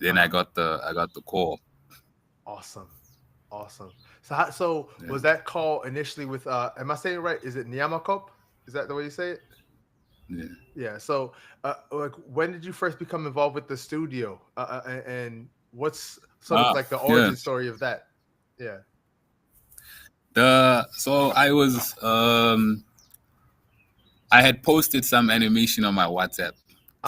Then Uh-huh. I got the call. Awesome. Awesome. So Yeah, was that call initially with am I saying it right? Is it Nyamakop? Is that the way you say it? yeah. Yeah. So like when did you first become involved with the studio? And what's sort of Ah, like the yeah. origin story of that? Yeah. The so I had posted some animation on my WhatsApp.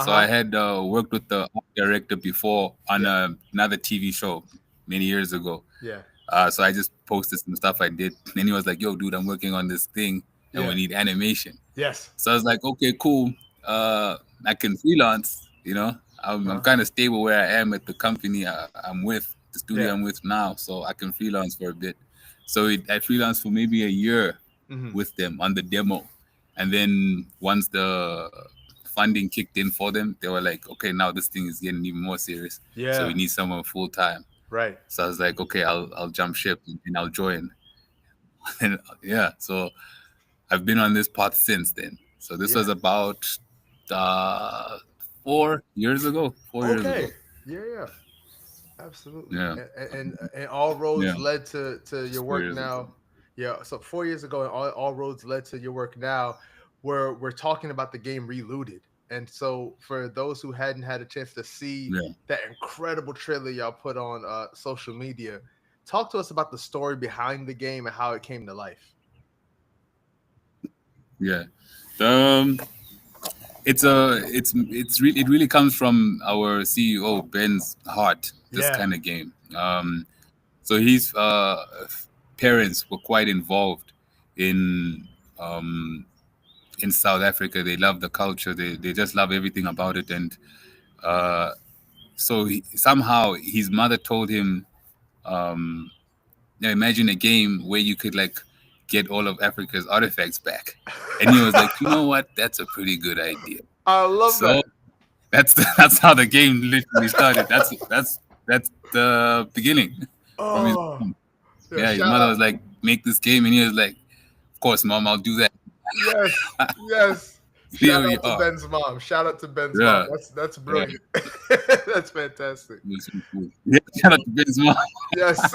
So I Uh-huh. had worked with the art director before on Yeah. another TV show many years ago. Yeah. So I just posted some stuff I did, and he was like, "Yo, dude, I'm working on this thing, and we Yeah. need animation." Yes. So I was like, "Okay, cool. I can freelance. I'm Uh-huh. kind of stable where I am at the company I'm with, the studio Yeah. I'm with now, so I can freelance for a bit." So I freelanced for maybe a year Hmm. with them on the demo, and then once the funding kicked in for them, they were like, "Okay, now this thing is getting even more serious, so we Yeah. need someone full time." Right. So I was like, "Okay, I'll jump ship and I'll join." And yeah, so I've been on this path since then. So this Yeah. was about uh, 4 years ago. 4 years Okay. ago. Yeah, yeah. Absolutely. Yeah, And all yeah, roads led to it's your four work years ago. now. Yeah, so 4 years ago, and all roads led to your work now. We're talking about the game Relooted. And so for those who hadn't had a chance to see Yeah, that incredible trailer y'all put on social media, talk to us about the story behind the game and how it came to life. yeah. It really comes from our CEO Ben's heart. This Yeah. kind of game. So his parents were quite involved in um, in South Africa. They love the culture. They just love everything about it. And uh, so somehow his mother told him, um, imagine a game where you could like get all of Africa's artifacts back. And he was like, you know what? That's a pretty good idea. I love So that. that's how the game literally started. That's the beginning from his Oh, mom. yeah, Yeah, his shout mother out. was like, make this game, and he was like, of course, mom, I'll do that. Yes, yes. Here Shout we out to are. Ben's mom. Shout out to Ben's mom. Yeah, That's yeah. brilliant. That's fantastic. It was so cool. Yeah, shout out to Ben's mom. Yes,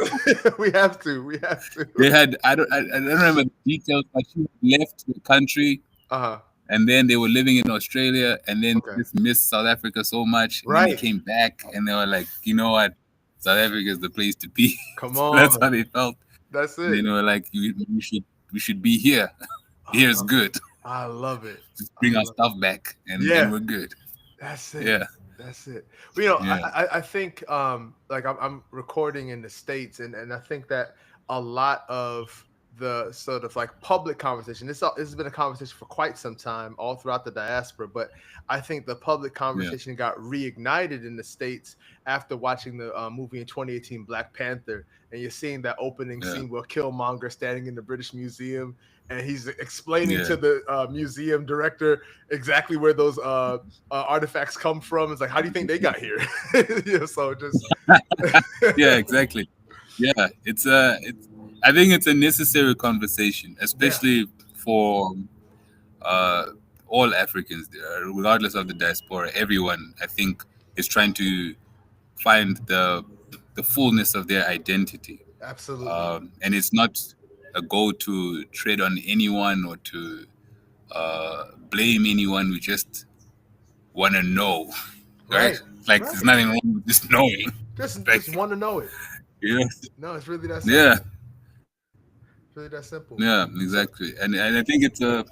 we have to. We have to. They had I don't remember the details, but she left the country Uh huh. and then they were living in Australia and then Okay. just missed South Africa so much and then they Right. came back and they were like, you know what, South Africa is the place to be. Come So that's how on. they felt. That's And it. then they were like, we should be here. I Here's love it. good. I love it. Just I bring our love it. stuff back and Yeah. we're good. That's it. Yeah, That's it. Well, you know, yeah, I think like I'm recording in the States, and I think that a lot of the sort of like public conversation, this has been a conversation for quite some time all throughout the diaspora, but I think the public yeah, conversation got reignited in the States after watching the movie in 2018 Black Panther, and you're seeing that opening yeah, scene where Killmonger standing in the British Museum, and he's explaining yeah. to the museum director exactly where those artifacts come from. It's like, how do you think they got here? So just Yeah, exactly. Yeah, it's I think it's a necessary conversation, yeah, especially for uh, all Africans, regardless of the diaspora. Everyone, I think, is trying to find the fullness of their identity, absolutely. and it's not a goal to tread on anyone or to blame anyone. We just want to know, right? Right, Like there's right. nothing wrong with just knowing. Just Like, want to know it. yeah, No, it's really that yeah, simple. It's really that simple. yeah, So exactly. And I think it's a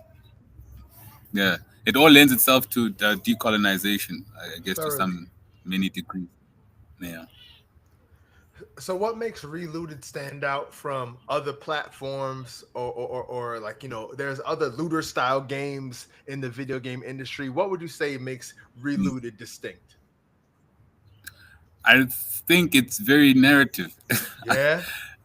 yeah, it all lends itself to decolonization, I guess, to thoroughly. some many degrees. Yeah. So what makes Relooted stand out from other platforms or like, there's other looter style games in the video game industry. What would you say makes Mm. Relooted distinct? I think it's very narrative. Yeah.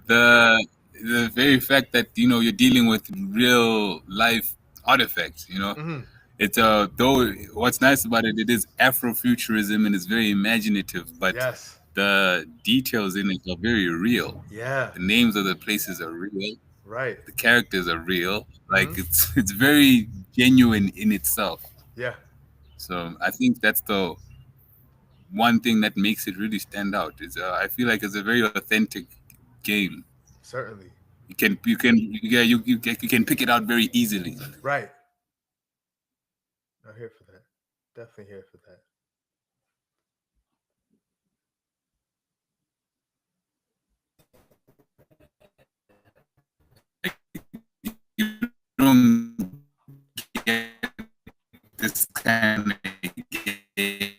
the the very fact that you're dealing with real life artifacts. Hmm. It's though what's nice about it, it is Afrofuturism and it's very imaginative, but Yes. the details in it are very real. Yeah. The names of the places are real. Right. The characters are real. Like Hmm. it's very genuine in itself. Yeah. So I think that's one thing that makes it really stand out. Is I feel like it's a very authentic game. Certainly. You can you can pick it out very easily. Right. I'm here for that. Definitely here for that. You don't get this kind of game.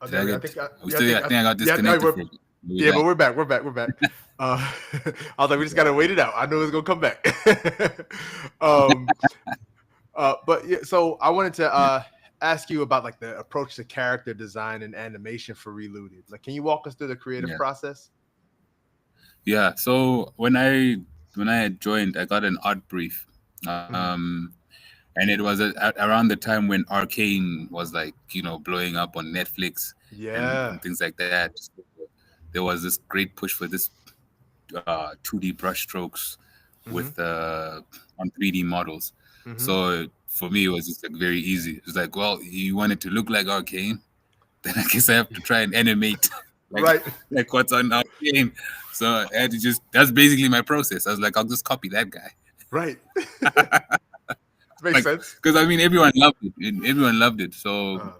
I Did I think, get? I We still, I think I got yeah, disconnected. we're- for a bit. yeah, but we're back. We're back. We're back. I was like, we just gotta wait it out. I know it's gonna come back. But yeah, so I wanted to ask you about like the approach to character design and animation for Reloaded. Like, can you walk us through the creative Yeah. process? Yeah. So when I had joined, I got an art brief, and it was around the time when Arcane was like blowing up on Netflix Yeah. and things like that. There was this great push for this 2D brushstrokes with on 3D models. So for me, it was just like very easy. It was like, well, you want it to look like Arcane, then I guess I have to try and animate Right. like what's on Arcane. So I had to that's basically my process. I was like, I'll just copy that guy. Right. Makes sense. Because I mean, everyone loved it. Everyone loved it. So,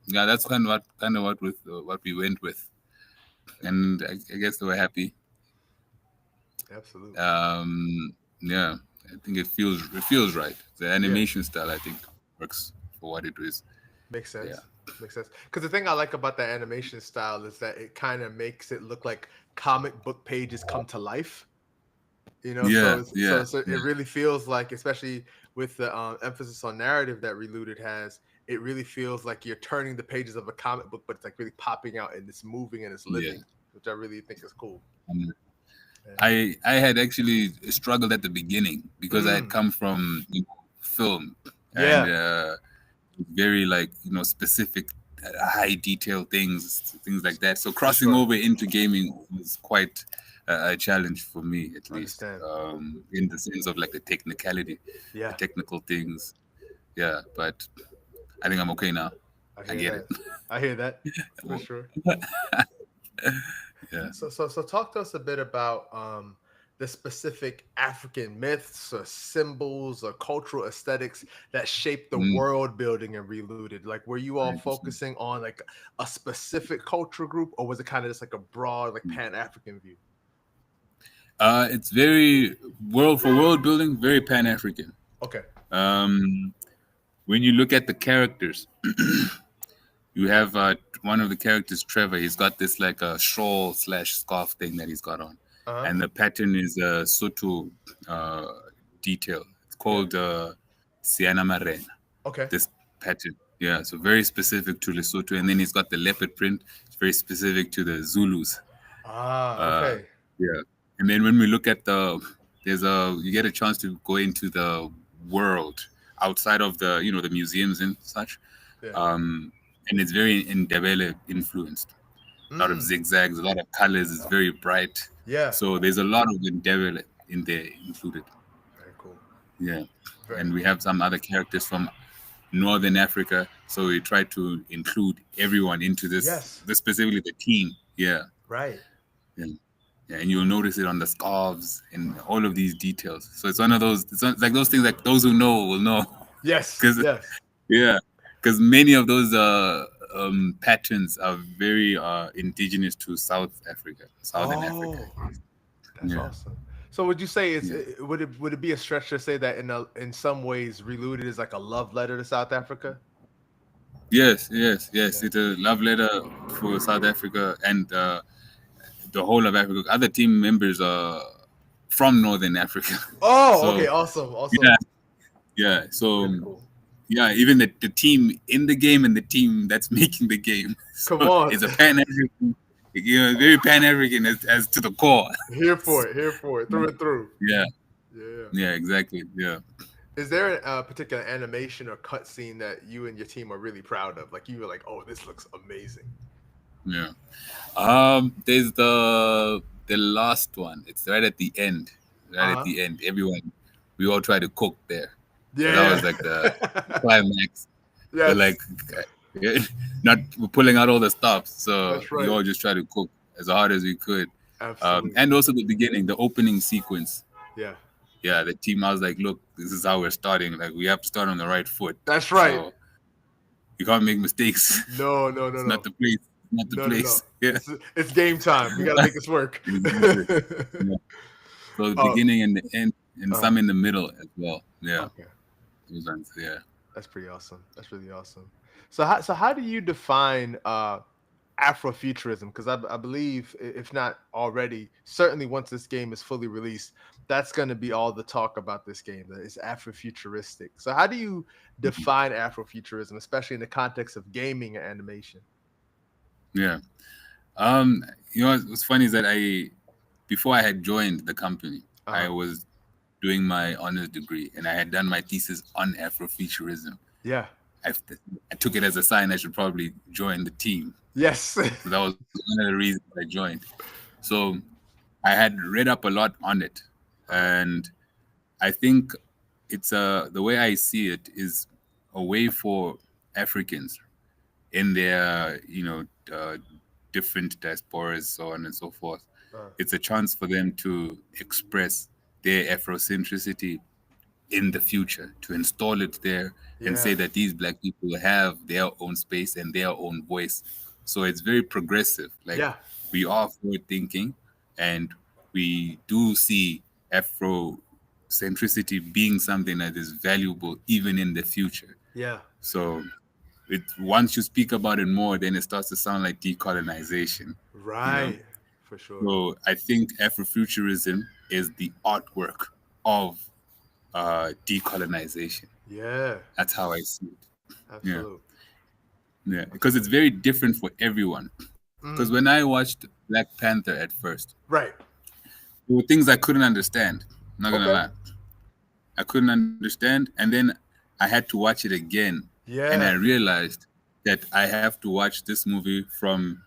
yeah, that's kind of what we went with, and I guess they were happy. Absolutely. Yeah, I think it feels right. The animation style, I think, works for what it is. Makes sense. Yeah. Makes sense. Because the thing I like about the animation style is that it kind of makes it look like comic book pages come to life. So it really feels like, especially with the emphasis on narrative that Reloaded has, it really feels like you're turning the pages of a comic book, but it's like really popping out and it's moving and it's living, which I really think is cool. I had actually struggled at the beginning because I had come from film and very specific high detail things like that. So crossing over into gaming was quite a challenge for me, at least, in the sense of like the technicality, the technical things. Yeah, but I think I'm okay now. I get it. I hear that for sure. Yeah. So talk to us a bit about the specific African myths or symbols or cultural aesthetics that shape the world building in Reloaded. Like, were you all focusing on like a specific cultural group, or was it kind of just like a broad, like Pan-African view? It's very world building, very Pan-African. Okay. When you look at the characters, you have one of the characters, Trevor. He's got this like a shawl / scarf thing that he's got on, and the pattern is a Sotho detail. It's called Siana Marena. Okay. This pattern, yeah, so very specific to Lesotho, and then he's got the leopard print. It's very specific to the Zulus. Okay. Yeah, and then when we look at you get a chance to go into the world outside of the the museums and such. And it's very Ndebele influenced. A lot of zigzags, a lot of colors. It's very bright. Yeah. So there's a lot of Ndebele in there included. Very cool. Yeah. And we have some other characters from Northern Africa. So we try to include everyone into this. Yes. Specifically the team. Yeah. Right. Yeah, and you'll notice it on the scarves and all of these details. So it's one of those. It's like those things like those who know will know. Yes. Yeah. Because many of those patterns are very indigenous to Southern Africa. That's awesome. So would you say would it be a stretch to say that in some ways Reloaded is like a love letter to South Africa? Yes. It's a love letter for South Africa and the whole of Africa. Other team members are from Northern Africa. Okay, awesome. Yeah. So cool. Yeah, even the team in the game and the team that's making the game. Come on. It's a Pan-African. very Pan-African as to the core. Here for it, through and through. Yeah, Yeah. yeah, exactly. Yeah. Is there a particular animation or cutscene that you and your team are really proud of? Like you were like, oh, this looks amazing. Yeah. There's the last one. It's right at the end. Right at the end. We all try to cook there. Yeah. So that was like the climax. Yes. So like not pulling out all the stops. So That's right. we all just try to cook as hard as we could. Absolutely. And also the beginning, the opening sequence. Yeah. Yeah, the team, I was like, look, this is how we're starting. Like, we have to start on the right foot. That's right. So you can't make mistakes. No. It's not the place. Not the place. No. Yeah. It's game time. We gotta make this work. Yeah. So the beginning and the end, and some in the middle as well. Yeah. Okay. Those ones, yeah. That's pretty awesome. That's really awesome. So how do you define Afrofuturism? Because I believe, if not already, certainly once this game is fully released, that's going to be all the talk about this game. That it's Afrofuturistic. So how do you define Afrofuturism, especially in the context of gaming and animation? Yeah. What's funny is that before I had joined the company, I was doing my honors degree, and I had done my thesis on Afrofuturism. Yeah. I took it as a sign I should probably join the team. Yes. So that was one of the reasons I joined. So I had read up a lot on it, and I think it's the way I see it is a way for Africans in their different diasporas, so on and so forth. It's a chance for them to express their Afrocentricity in the future, to install it there and say that these Black people have their own space and their own voice. So it's very progressive. Like we are forward thinking, and we do see Afrocentricity being something that is valuable even in the future. Yeah. So once you speak about it more, then it starts to sound like decolonization. Right. For sure. So I think Afrofuturism is the artwork of decolonization. Yeah. That's how I see it. Absolutely. Yeah. Because it's very different for everyone. Because when I watched Black Panther at first, right, there were things I couldn't understand. I'm not gonna lie. I couldn't understand, and then I had to watch it again. Yeah. And I realized that I have to watch this movie from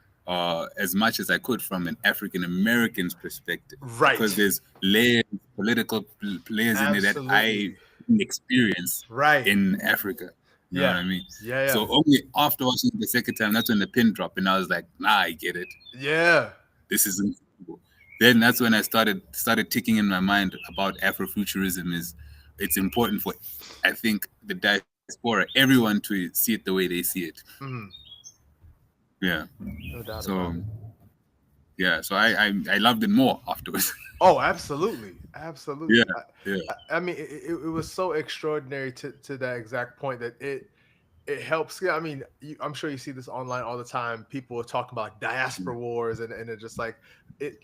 as much as I could from an African American's perspective. Right. Because there's layers, political layers in it that I didn't experience in Africa. You know what I mean? Yeah. So only after watching it the second time, that's when the pin dropped, and I was like, nah, I get it. Yeah. This is incredible. Then that's when I started ticking in my mind about Afrofuturism. It's important for, I think, the diaspora, everyone to see it the way they see it. Yeah. No doubt. So yeah, so I loved it more afterwards. Oh, absolutely. Absolutely. Yeah. I mean, it was so extraordinary to that exact point that it helps. I mean, I'm sure you see this online all the time. People are talking about like diaspora wars and it's just like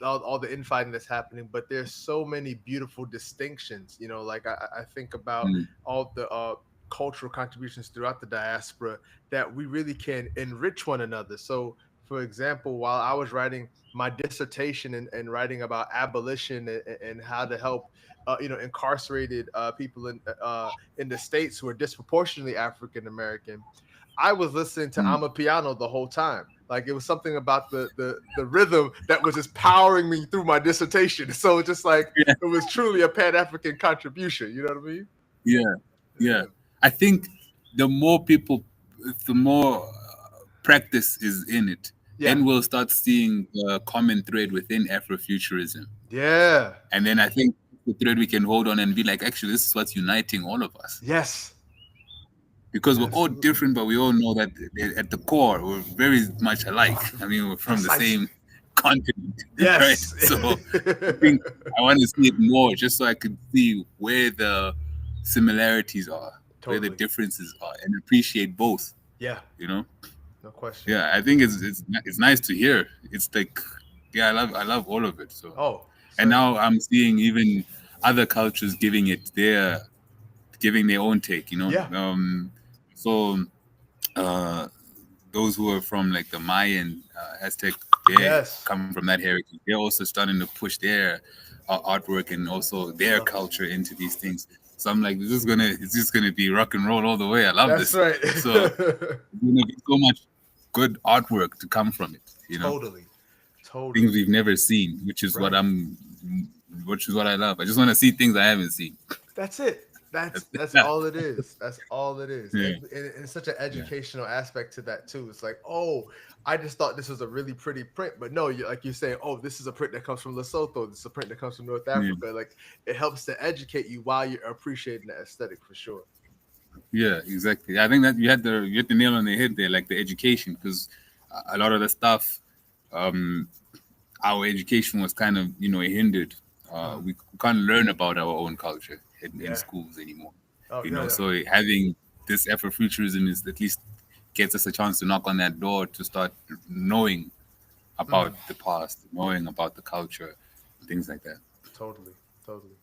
all the infighting that's happening. But there's so many beautiful distinctions. You know, like I think about all the cultural contributions throughout the diaspora that we really can enrich one another. So, for example, while I was writing my dissertation and writing about abolition and how to help, incarcerated people in the States who are disproportionately African American, I was listening to Amapiano the whole time. Like it was something about the rhythm that was just powering me through my dissertation. So just like it was truly a Pan-African contribution. You know what I mean? Yeah. I think the more practice is in it, then we'll start seeing the common thread within Afrofuturism. Yeah. And then I think the thread we can hold on and be like, actually, this is what's uniting all of us. Yes. Because we're all different, but we all know that at the core, we're very much alike. I mean, we're from the same continent. Yes. Right? So I think I want to see it more just so I can see where the similarities are, where the differences are, and appreciate both. Yeah. You know? No question. Yeah, I think it's nice to hear. It's like, I love all of it. So and now I'm seeing even other cultures giving their own take, you know. Yeah. So those who are from like the Mayan, Aztec they Yes. come from that heritage. They're also starting to push their artwork and also their Love it. culture into these things. So I'm like, it's just gonna be rock and roll all the way. I love That's this. right. So there's gonna be so much good artwork to come from it. Totally. Things Totally. we've never seen, Right. which is what I love. I just want to see things I haven't seen. That's it. That's Yeah, all it is. That's all it is. yeah, And it's such an yeah, educational aspect to that too. It's like, oh, I just thought this was a really pretty print, but no, you like you're saying, oh, this is a print that comes from Lesotho. This is a print that comes from North yeah. Africa. Like it helps to educate you while you're appreciating the aesthetic for sure. Yeah, exactly. I think that you hit the nail on the head there, like the education, because a lot of the stuff, um, our education was kind of hindered. Mhm. We can't learn about our own culture in Yeah. schools anymore. Oh no, no. So having this Afrofuturism is at least gets us a chance to knock on that door to start knowing about Mhm. the past, knowing about the culture, things like that. Totally. Totally.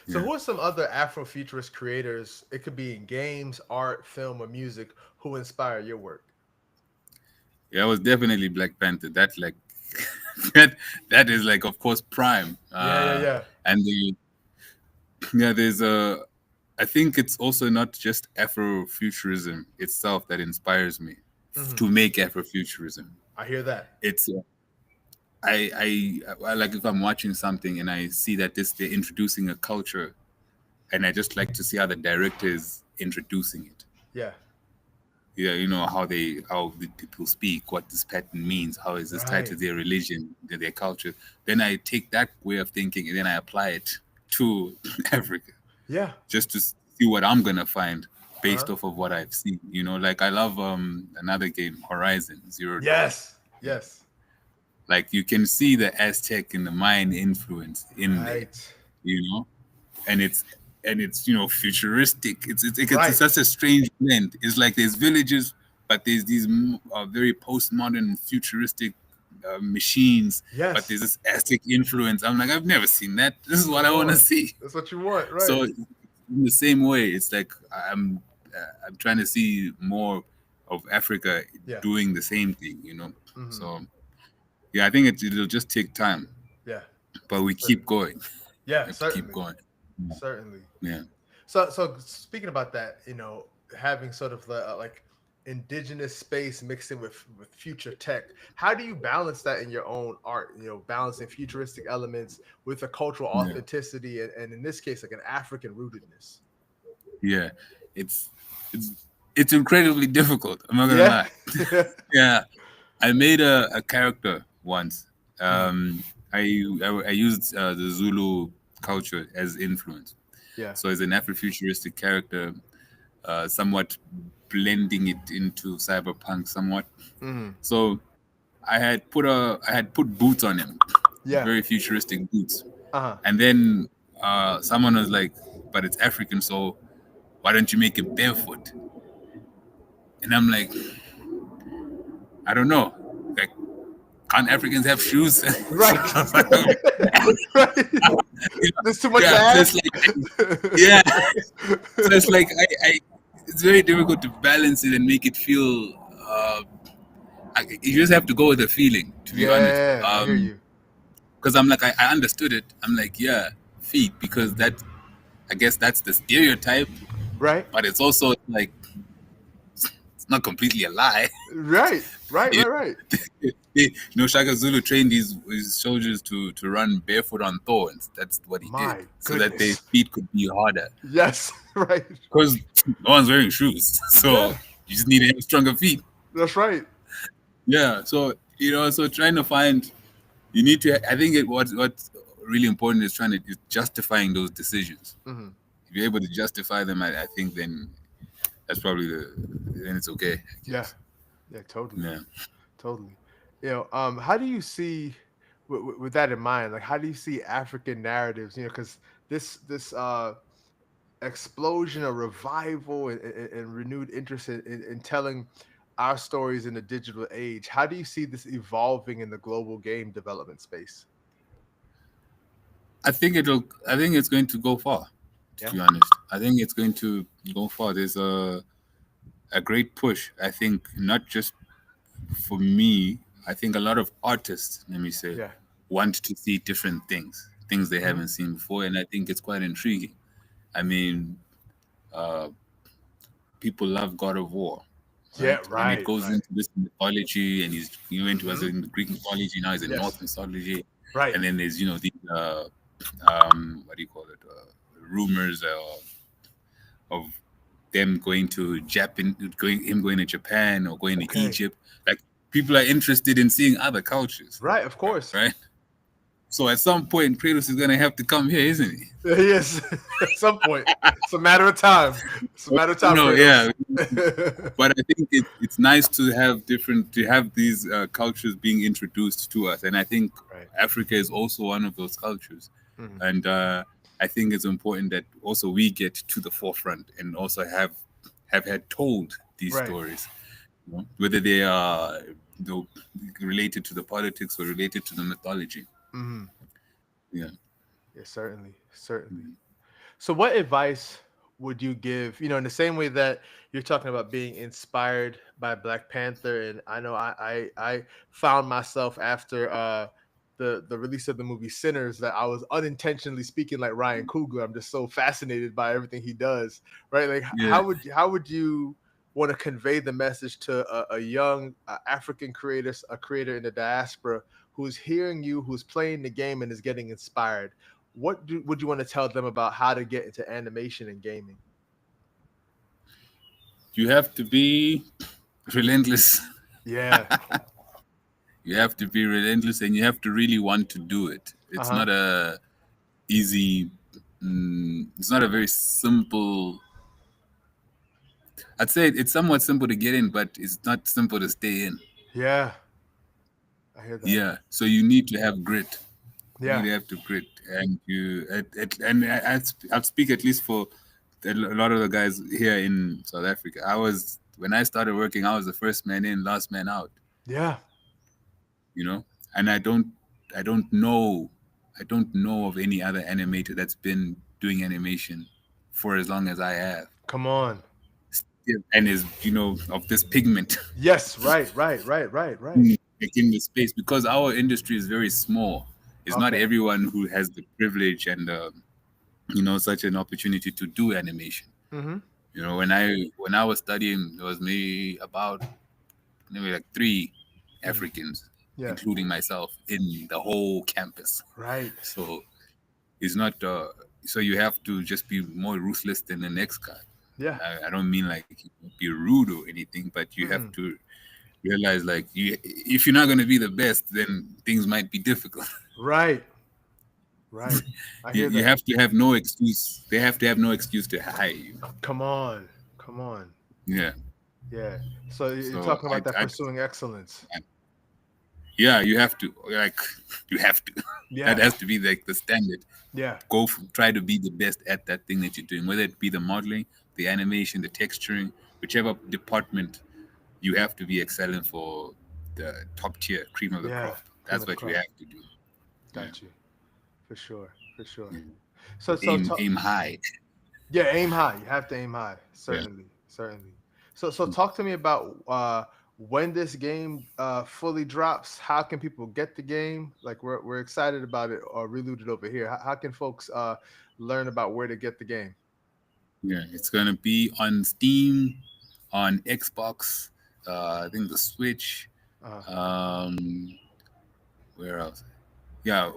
So, Yeah. who are some other Afrofuturist creators? It could be in games, art, film, or music who inspire your work. Yeah, it was definitely Black Panther. That like that is like of course prime. Yeah, yeah, yeah. And there's I think it's also not just Afrofuturism itself that inspires me Hmm. to make Afrofuturism. I hear that. It's I like if I'm watching something and I see that they're introducing a culture, and I just like to see how the director is introducing it. Yeah. Yeah, how the people speak, what this pattern means, how is this tied to Right. their religion, their culture. Then I take that way of thinking and then I apply it to Africa, Yeah. just to see what I'm gonna find Uh huh. based off of what I've seen. Like I love another game, Horizon Zero Dawn. Yes. Yes. Like you can see the Aztec and the Mayan influence in there, Right. you know, and it's futuristic. It's Right. such a strange blend. It's like there's villages, but there's these very postmodern futuristic machines, but Yes. there's this Aztec influence. I'm like, I've never seen that. This is what I Come want to on. see. That's what you want. So Right. in the same way, it's like I'm trying to see more of Africa Yeah. doing the same thing. Hmm. So yeah, I think it'll just take time, Yeah. but we keep Certainly. going. We Yeah. have to keep Certainly. going. Certainly. Yeah. So speaking about that, having sort of the like indigenous space mixed in with future tech, how do you balance that in your own art? Balancing futuristic elements with a cultural Yeah. authenticity, and in this case, like an African rootedness. Yeah, it's it's it's incredibly difficult. I'm not gonna Yeah. lie. Yeah, I made a character once. Mhm. I used the Zulu culture as influence. Yeah. So as an Afrofuturistic character, somewhat blending it into cyberpunk somewhat. Hmm. So I had put boots on him, Yeah. very futuristic boots, Uh-huh. and then someone was like, "But it's African, so why don't you make it barefoot?" And I'm like, I don't know. Like, can't Africans have shoes? Right. Right. There's too much to Yeah, so it's ask. like, yeah. So it's like it's very difficult to balance it and make it feel. You just have to go with the feeling, to be honest. Yeah, I hear you. Because I'm like, I understood it. I'm like, yeah, feet, because I guess that's the stereotype, Right. but it's also like it's not completely a lie. Right. Right. Right. Right. Shaka Zulu trained his soldiers to run barefoot on thorns. That's what he did, My so that their goodness. feet could be harder. Yes. Right. Because no one's wearing shoes, so Yeah. you just need to have stronger feet. That's right. Yeah. So so trying to find, you need to. I think what's really important is is justifying those decisions. Hmm. If you're able to justify them, I think then that's probably then it's okay. I Yeah. guess. Yeah. Totally. Yeah. Totally. How do you see with that in mind? Like, how do you see African narratives? Because this explosion of revival and renewed interest in telling our stories in the digital age. How do you see this evolving in the global game development space? I think it's going to go far, to Yeah. be honest. I think it's going to go far. There's a great push. I think not just for me, I think a lot of artists, let me say, Yeah. want to see different things they haven't seen before, and I think it's quite intriguing. I mean, uh, people love God of War, Yeah. right? And it Right. goes Right. into this mythology, and he went was Hmm. in the Greek mythology, now he's in Yes. Norse mythology, Right. and then there's these what do you call it, rumors of them going to Japan, going to Japan or going to Okay. Egypt. Like people are interested in seeing other cultures, Right. Of course. right? So at some point, Kratos is gonna have to come here, isn't he? He is. At some point. It's a matter of time. It's a matter of time, No, Kratos. yeah, but I think it's nice to have these cultures being introduced to us, and I think Right. Africa is also one of those cultures, Mhm. and I think it's important that also we get to the forefront and also have had told these Right. stories, whether they are related to the politics or related to the mythology. Hmm. Yeah. Yeah. Certainly. Certainly. So, what advice would you give? In the same way that you're talking about being inspired by Black Panther, and I know I found myself after the release of the movie Sinners that I was unintentionally speaking like Ryan Coogler. I'm just so fascinated by everything he does. Right? Like, Yeah. how would you want to convey the message to a young African creator, a creator in the diaspora who's hearing you, who's playing the game, and is getting inspired? Would you want to tell them about how to get into animation and gaming? You have to be relentless. Yeah. You have to be relentless, and you have to really want to do it. Uh It's huh. not a easy. It's not a very simple. I'd say it's somewhat simple to get in, but it's not simple to stay in. Yeah. I hear that. Yeah. So you need to have grit. You need Yeah. to have to grit, and I speak at least for a lot of the guys here in South Africa. When I started working, I was the first man in, last man out. Yeah. And I don't know of any other animator that's been doing animation for as long as I have, Come on. and is of this pigment Yes. Right. Right. Right. Right. Right. in the space, because our industry is very small. It's not Okay. everyone who has the privilege and such an opportunity to do animation. Mm-hmm. When I was studying, there was maybe like three Mm-hmm. Africans, Yeah. including myself, in the whole campus. Right. So it's not. So you have to just be more ruthless than the next guy. Yeah. I don't mean like be rude or anything, but you have Mm-mm. to realize, like, if you're not going to be the best, then things might be difficult. Right. Right. I you, hear you that. have to have no excuse. They have to have no excuse to hire you. Come on. Come on. Yeah. Yeah. So you're So talking about that pursuing excellence. yeah, you have to, like, you have to. That Yeah. has to be like the standard. Yeah. Try to be the best at that thing that you're doing, whether it be the modeling, the animation, the texturing, whichever department. You have to be excellent for the top tier cream of the Yeah. crop. Cream That's of the what you crop. have to do. Yeah. Got you. For sure. For sure. Yeah. So Aim high. yeah, aim high. You have to aim high. Yeah. Certainly. Certainly. So talk to me about when this game fully drops. How can people get the game? Like we're excited about it or Reloaded over here. How can folks learn about where to get the game? Yeah, it's gonna be on Steam, on Xbox, I think the Switch. Um, where else? Yeah,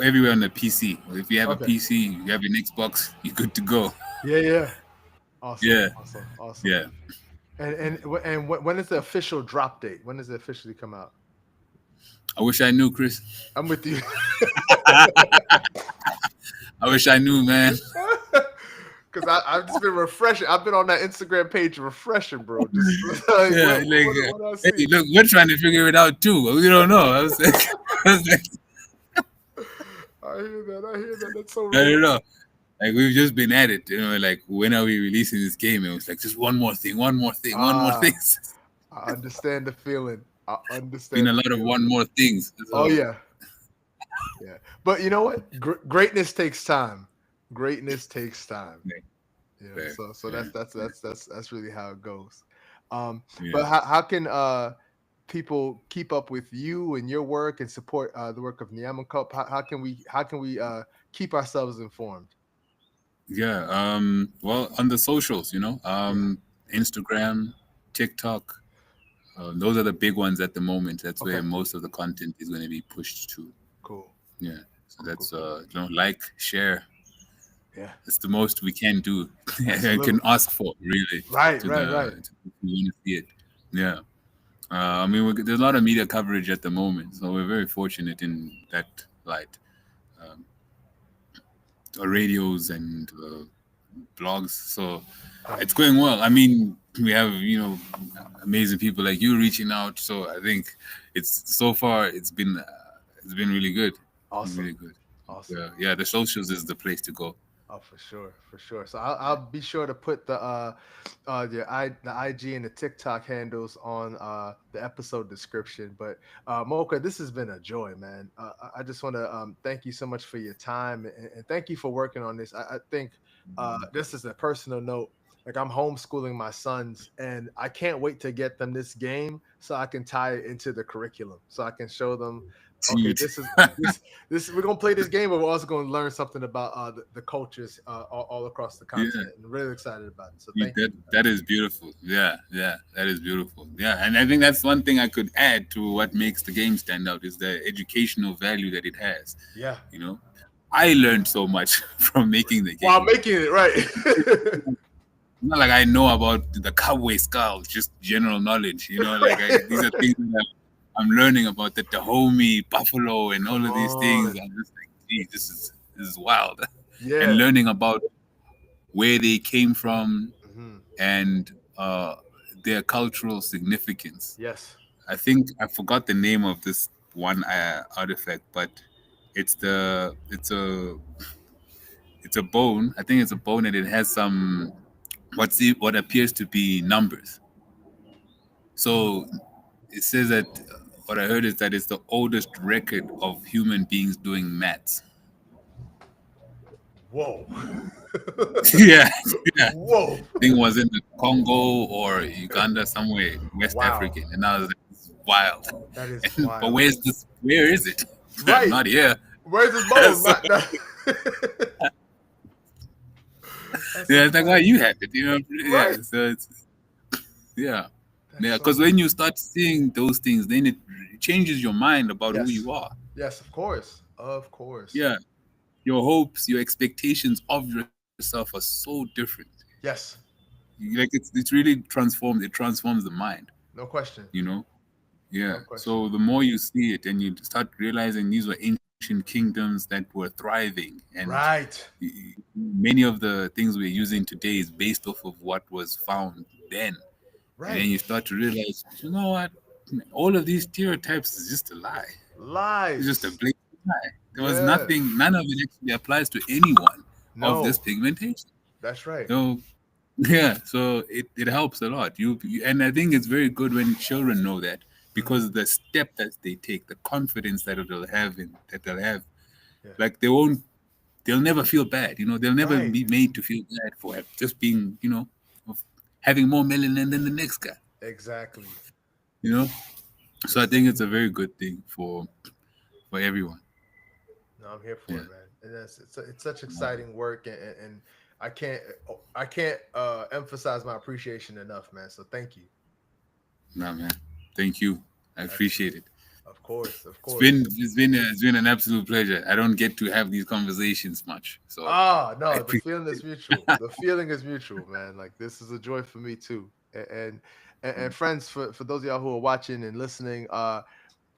everywhere on the PC. If you have a Okay. PC, you have an Xbox, you're good to go. Yeah, yeah. Awesome. Yeah, Awesome. Awesome. yeah. And when is the official drop date? When does it officially come out? I wish I knew, Chris. I'm with you. I wish I knew, man. Because I've just been refreshing. I've been on that Instagram page refreshing, bro. Just like, Yeah, what I hey, see. look, we're trying to figure it out too. We don't know. I was like, I hear that. I hear that. That's so I don't real. know. Like, we've just been at it, like, when are we releasing this game? And it was like, just one more thing, one more thing, one more thing. I understand the feeling. I Been understand. a the lot of feeling. one more things. Oh So, yeah, yeah. But you know what? Greatness takes time. Greatness takes time. Right. Yeah. Fair, So fair. that's really how it goes. But Yeah. how can people keep up with you and your work and support the work of Niama Cup? How can we keep ourselves informed? Yeah. Well, on the socials, Yeah, Instagram, TikTok, those are the big ones at the moment. That's where okay, most of the content is going to be pushed to. cool, Yeah. So cool, cool, that's cool. like, share. Yeah, It's the most we can do. I can absolutely. ask for, really, Right, to right, right. if you want to see it. Yeah. I mean, there's a lot of media coverage at the moment, so we're very fortunate in that light. Um, Radios and blogs, so Right. it's going well. I mean, we have amazing people like you reaching out, so I think it's been really good, Awesome, really good. awesome. Yeah, yeah. The socials is the place to go. Oh, for sure, for sure. So I'll be sure to put the IG and the TikTok handles on the episode description. But Mocha, this has been a joy, man. I just want to thank you so much for your time and thank you for working on this. I think this is a personal note. Like I'm homeschooling my sons, and I can't wait to get them this game so I can tie it into the curriculum, so I can show them. Okay, Dude, this we're gonna play this game, but we're also gonna learn something about the cultures all across the yeah. continent. And really excited about it. So Dude, thank you. that is beautiful. Yeah, yeah, that is beautiful. Yeah, and I think that's one thing I could add to what makes the game stand out is the educational value that it has. Yeah, You know, I learned so much from making the while game. making it right. Not like I know about the cowboy skull, just general knowledge. These are things that I'm learning about the Dahomey, buffalo, and all Come of these things. on. I'm just like, gee, this is wild. And Yeah. learning about where they came from Hmm. and their cultural significance. Yes. I think I forgot the name of this one artifact, but it's a bone. I think it's a bone, and it has some what appears to be numbers. So it says that what I heard is that it's the oldest record of human beings doing maths. Whoa. Yeah, yeah. Whoa. I think it was in the Congo or Uganda, somewhere West Wow. African, and I was like, "This is wild." That is But wild. where's this? Where is it? Right. Not here. Where's this bone? So, That's yeah, so it's like, why funny. you had it, Yeah. Right. So it's yeah, That's yeah. so Because funny. when you start seeing those things, then it changes your mind about who Yes. you are. Yes, of course. Of course. Yeah, your hopes, your expectations of yourself are so different. Yes. Like it's really transformed. It transforms the mind. No question. You know. Yeah. No question. So the more you see it and you start realizing these were ancient kingdoms that were thriving, and Right. many of the things we're using today is based off of what was found then. And then Right. you start to realize, you know what? All of these stereotypes is just a lie. It's just a Lies. blatant lie. There was Yeah. nothing, none of it actually applies to anyone of this No. pigmentation. That's right. So yeah, so it helps a lot. And I think it's very good when children know that Mhm. because the step that they take, the confidence that they'll have, Yeah. like they'll never feel bad. They'll never Right. be made to feel bad for just being, of having more melanin than the next guy. Exactly. You know, so I think Exactly. it's a very good thing for everyone. No, I'm here for Yeah, it, man. And it's such exciting work, and I can't I can't emphasize my appreciation enough, man. So thank you. nah, man. Thank you. I appreciate Absolutely. it. Of course. Of It's been course. it's been an absolute pleasure. I don't get to have these conversations much, so Ah, I no, the appreciate feeling is it. mutual. The feeling is mutual, man. Like this is a joy for me too. And friends, for those of y'all who are watching and listening,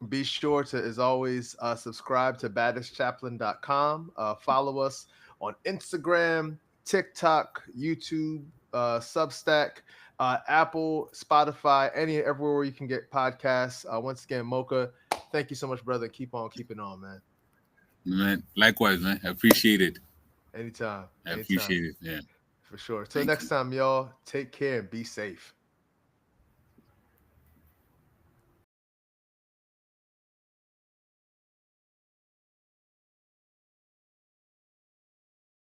be sure to, as always, subscribe to baddestchaplain.com. Follow us on Instagram, TikTok, YouTube, Substack, Apple, Spotify, everywhere you can get podcasts. Once again, Mocha, thank you so much, brother. Keep on keeping on, man. Man, likewise, man. I appreciate it. Anytime, I anytime, appreciate it. Yeah. for sure. Till Thank next you. time, y'all, take care and be safe.